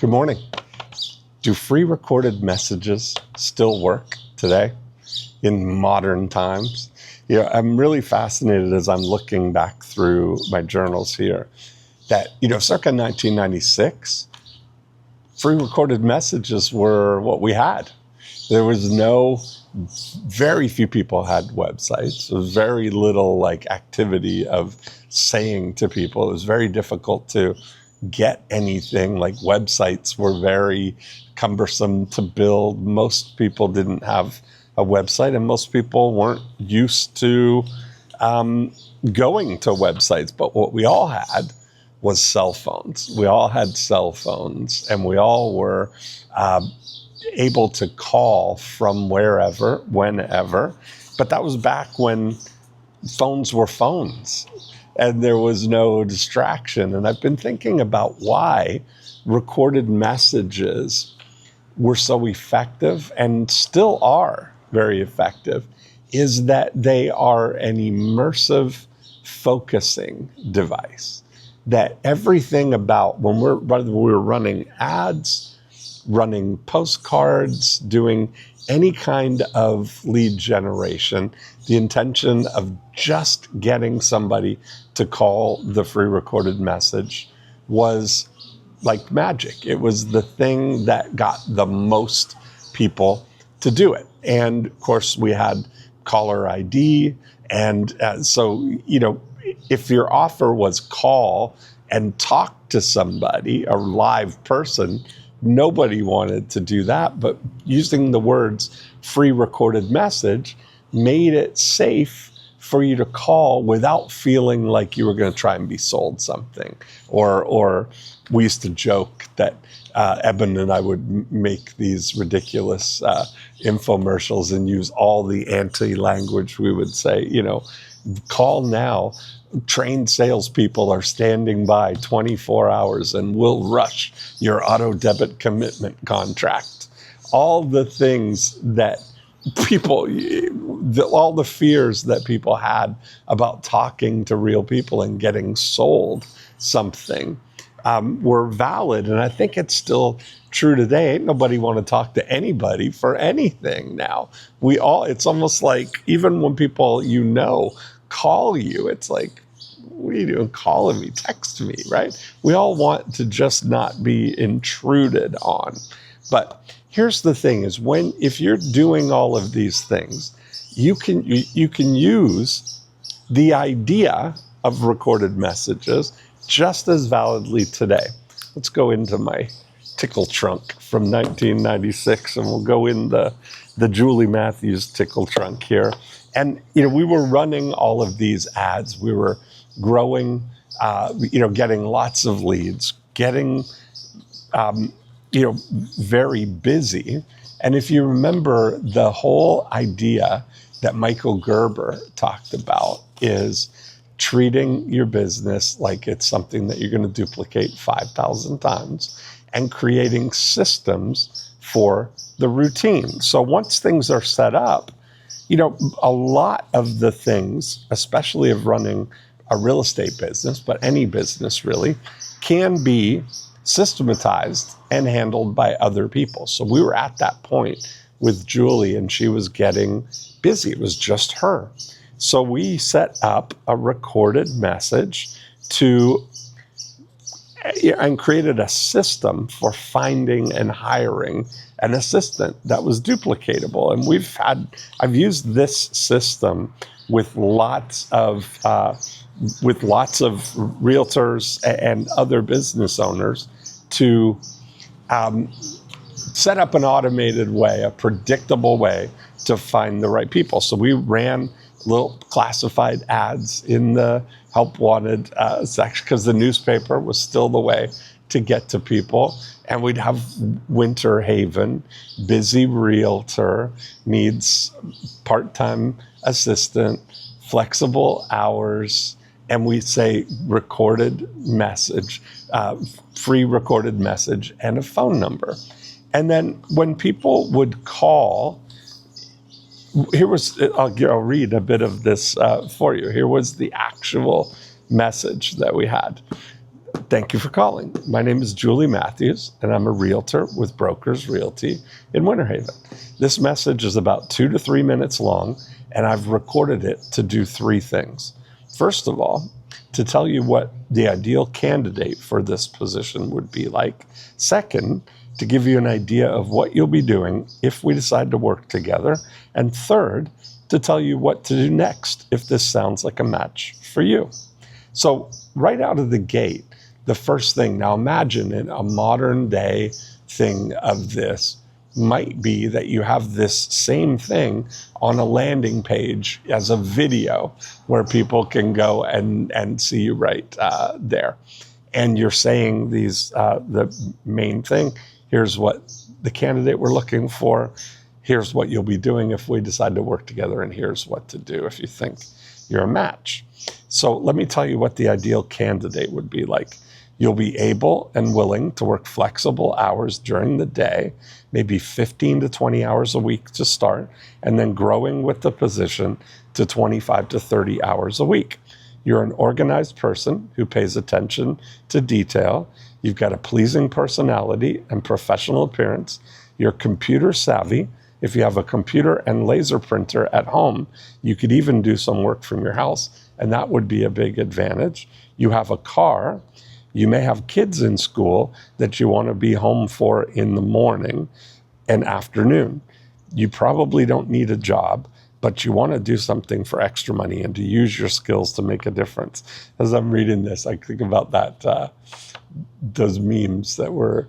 Good morning. Do free recorded messages still work today in modern times? I'm really fascinated as I'm looking back through my journals here that, circa 1996, free recorded messages were what we had. There was very few people had websites. There was very little activity of saying to people. It was very difficult to get anything. Websites were very cumbersome to build. Most people didn't have a website, and most people weren't used to going to websites. But what we all had was cell phones. We all had cell phones, and we all were able to call from wherever, whenever. But that was back when phones were phones and there was no distraction. And I've been thinking about why recorded messages were so effective and still are very effective, is that they are an immersive focusing device. That everything about whether we were running ads, running postcards, doing any kind of lead generation, the intention of just getting somebody to call the free recorded message was like magic. It was the thing that got the most people to do it. And of course, we had caller ID. And so, if your offer was call and talk to somebody, a live person, nobody wanted to do that. But using the words free recorded message made it safe for you to call without feeling like you were going to try and be sold something. Or we used to joke that Eben and I would make these ridiculous infomercials and use all the anti-language. We would say, call now. Trained salespeople are standing by 24 hours and will rush your auto debit commitment contract. All the things that all the fears that people had about talking to real people and getting sold something were valid. And I think it's still true today. Ain't nobody want to talk to anybody for anything now. It's almost like even when people call you, it's like, what are you doing calling me? Text me, right? We all want to just not be intruded on. But here's the thing is if you're doing all of these things, you can use the idea of recorded messages just as validly today. Let's go into my tickle trunk from 1996 and we'll go in the Julie Matthews tickle trunk here. And, we were running all of these ads. We were growing, getting lots of leads, getting, very busy. And if you remember, the whole idea that Michael Gerber talked about is treating your business like it's something that you're going to duplicate 5,000 times and creating systems for the routine. So once things are set up, a lot of the things, especially of running a real estate business, but any business really, can be systematized and handled by other people. So we were at that point with Julie and she was getting busy. It was just her. So we set up a recorded message and created a system for finding and hiring an assistant that was duplicatable. And I've used this system with lots of realtors and other business owners to set up an automated way, a predictable way to find the right people. So we ran little classified ads in the help wanted section because the newspaper was still the way to get to people. And we'd have Winter Haven, busy realtor, needs part-time assistant, flexible hours, and we say recorded message, free recorded message, and a phone number. And then when people would call, I'll read a bit of this for you. Here was the actual message that we had. Thank you for calling. My name is Julie Matthews, and I'm a realtor with Brokers Realty in Winter Haven. This message is about 2 to 3 minutes long, and I've recorded it to do 3 things. First of all, to tell you what the ideal candidate for this position would be like. Second, to give you an idea of what you'll be doing if we decide to work together. And third, to tell you what to do next if this sounds like a match for you. So right out of the gate, the first thing, now imagine in a modern day thing of this might be that you have this same thing on a landing page as a video where people can go and see you right there. And you're saying these, the main thing, here's what the candidate we're looking for, here's what you'll be doing if we decide to work together, and here's what to do if you think you're a match. So let me tell you what the ideal candidate would be like. You'll be able and willing to work flexible hours during the day, maybe 15 to 20 hours a week to start, and then growing with the position to 25 to 30 hours a week. You're an organized person who pays attention to detail. You've got a pleasing personality and professional appearance. You're computer savvy. If you have a computer and laser printer at home, you could even do some work from your house, and that would be a big advantage. You have a car. You may have kids in school that you want to be home for in the morning and afternoon. You probably don't need a job, but you want to do something for extra money and to use your skills to make a difference. As I'm reading this, I think about that, those memes that were,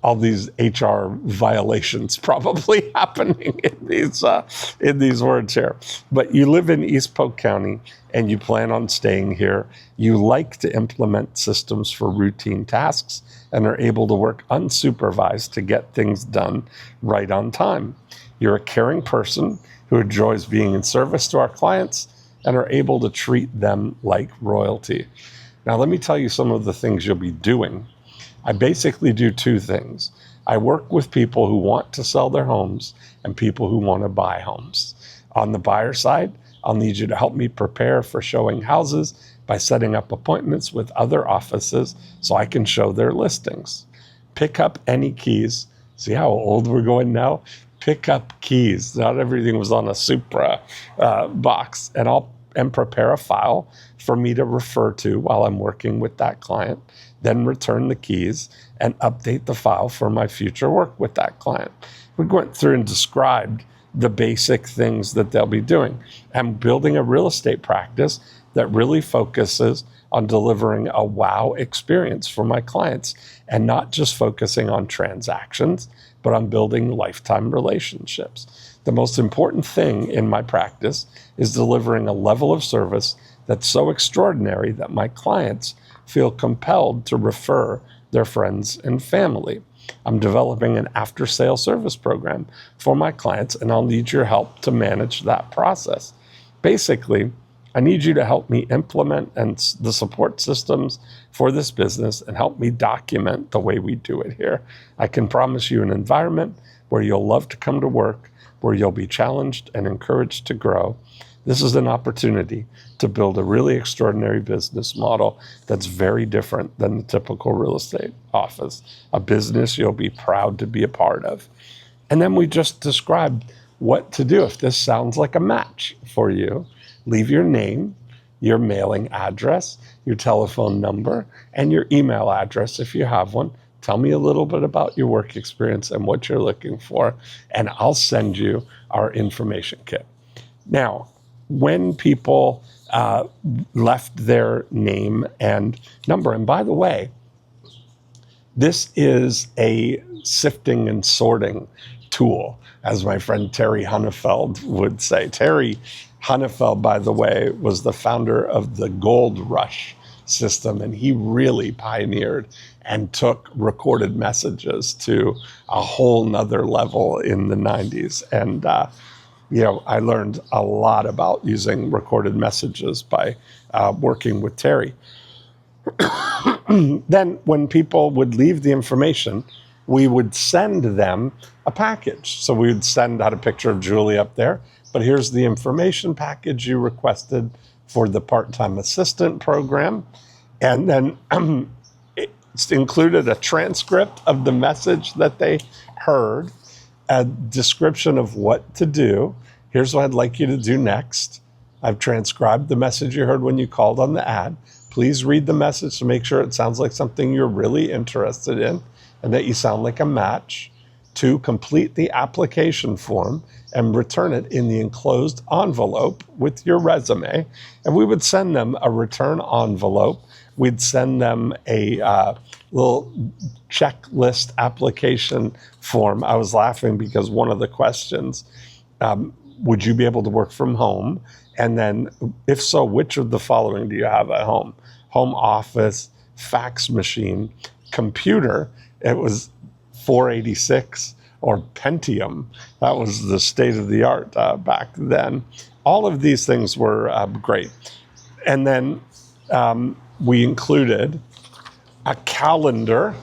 all these HR violations probably happening in these words here. But you live in East Polk County and you plan on staying here. You like to implement systems for routine tasks and are able to work unsupervised to get things done right on time. You're a caring person who enjoys being in service to our clients and are able to treat them like royalty. Now, let me tell you some of the things you'll be doing. I basically do 2 things. I work with people who want to sell their homes and people who want to buy homes. On the buyer side, I'll need you to help me prepare for showing houses by setting up appointments with other offices so I can show their listings. Pick up any keys. See how old we're going now? Pick up keys. Not everything was on a Supra box. And prepare a file for me to refer to while I'm working with that client, then return the keys and update the file for my future work with that client. We went through and described the basic things that they'll be doing. I'm building a real estate practice that really focuses on delivering a wow experience for my clients and not just focusing on transactions, but on building lifetime relationships. The most important thing in my practice is delivering a level of service that's so extraordinary that my clients feel compelled to refer their friends and family. I'm developing an after-sale service program for my clients, and I'll need your help to manage that process. Basically, I need you to help me implement the support systems for this business and help me document the way we do it here. I can promise you an environment where you'll love to come to work, where you'll be challenged and encouraged to grow. This is an opportunity to build a really extraordinary business model that's very different than the typical real estate office, a business you'll be proud to be a part of. And then we just described what to do if this sounds like a match for you. Leave your name, your mailing address, your telephone number, and your email address if you have one. Tell me a little bit about your work experience and what you're looking for, and I'll send you our information kit. Now, when people left their name and number, and by the way, this is a sifting and sorting tool, as my friend Terry Hunefeld would say. Terry Hunefeld, by the way, was the founder of the Gold Rush system, and he really pioneered and took recorded messages to a whole nother level in the 90s. And, I learned a lot about using recorded messages by working with Terry. Then when people would leave the information, we would send them a package. So we would send out a picture of Julie up there, but here's the information package you requested for the part-time assistant program. And then it's included a transcript of the message that they heard, a description of what to do. Here's what I'd like you to do next. I've transcribed the message you heard when you called on the ad. Please read the message to make sure it sounds like something you're really interested in and that you sound like a match. 2, complete the application form and return it in the enclosed envelope with your resume. And we would send them a return envelope. We'd send them a little checklist application form. I was laughing because one of the questions, would you be able to work from home? And then, if so, which of the following do you have at home? Home office, fax machine, computer. It was 486 or Pentium. That was the state of the art back then. All of these things were great. And then we included a calendar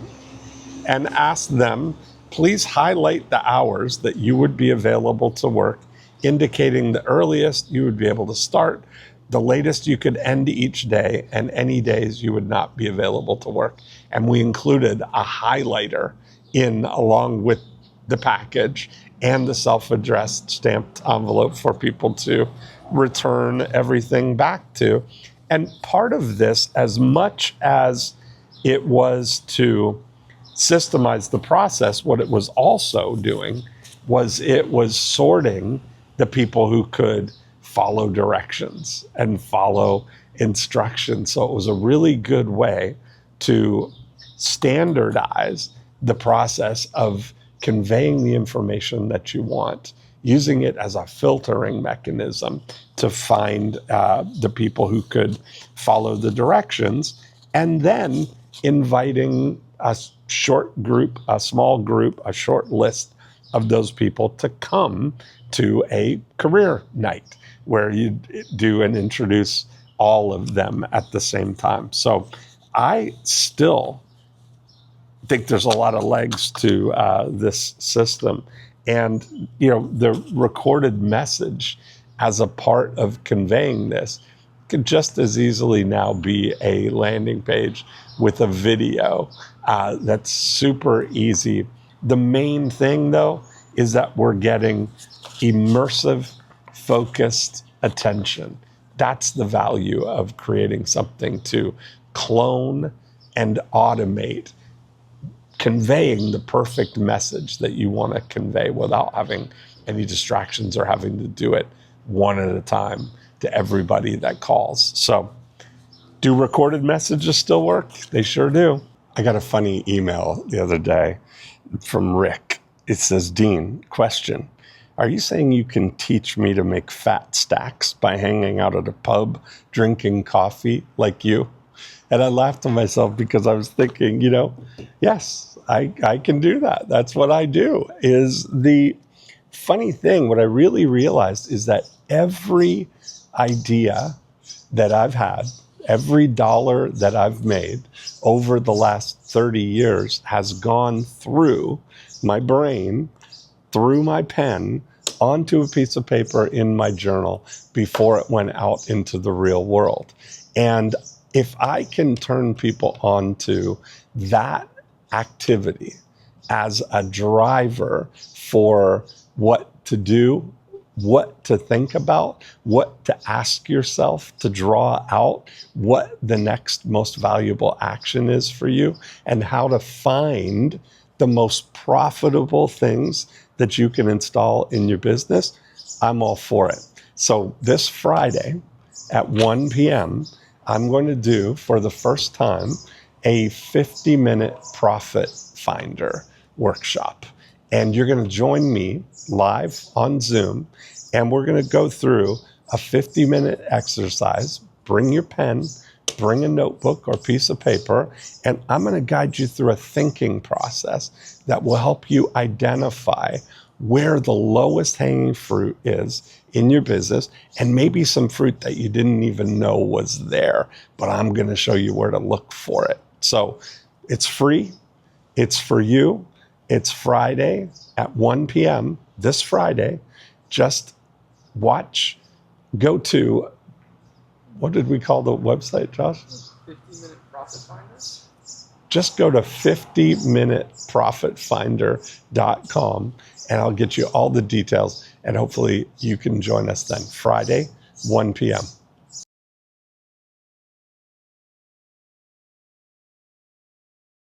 and asked them, please highlight the hours that you would be available to work, indicating the earliest you would be able to start, the latest you could end each day, and any days you would not be available to work. And we included a highlighter in along with the package and the self-addressed stamped envelope for people to return everything back to. And part of this, as much as it was to systemize the process, what it was also doing was it was sorting the people who could follow directions and follow instructions. So it was a really good way to standardize the process of conveying the information that you want, using it as a filtering mechanism to find the people who could follow the directions, and then inviting a short group, a small group, a short list of those people to come to a career night where you do and introduce all of them at the same time. So I still think there's a lot of legs to this system. And, the recorded message as a part of conveying this could just as easily now be a landing page with a video that's super easy. The main thing, though, is that we're getting immersive, focused attention. That's the value of creating something to clone and automate, conveying the perfect message that you want to convey without having any distractions or having to do it one at a time to everybody that calls. So, do recorded messages still work? They sure do. I got a funny email the other day from Rick. It says, Dean, question. Are you saying you can teach me to make fat stacks by hanging out at a pub, drinking coffee like you? And I laughed to myself because I was thinking, yes, I can do that. That's what I do. Is the funny thing, what I really realized is that every idea that I've had, every dollar that I've made over the last 30 years has gone through my brain, through my pen, onto a piece of paper in my journal before it went out into the real world. And if I can turn people onto that activity as a driver for what to do, what to think about, what to ask yourself to draw out, what the next most valuable action is for you, and how to find the most profitable things that you can install in your business, I'm all for it. So this Friday at 1 p.m., I'm going to do, for the first time, a 50-minute profit finder workshop. And you're going to join me live on Zoom, and we're going to go through a 50-minute exercise. Bring your pen, bring a notebook or piece of paper, and I'm going to guide you through a thinking process that will help you identify where the lowest hanging fruit is in your business, and maybe some fruit that you didn't even know was there, but I'm going to show you where to look for it. So it's free. It's for you. It's Friday at 1 p.m. this Friday. Just go to, what did we call the website, Josh? 50-minute Just go to 50minuteprofitfinder.com and I'll get you all the details, and hopefully you can join us then. Friday, 1 p.m.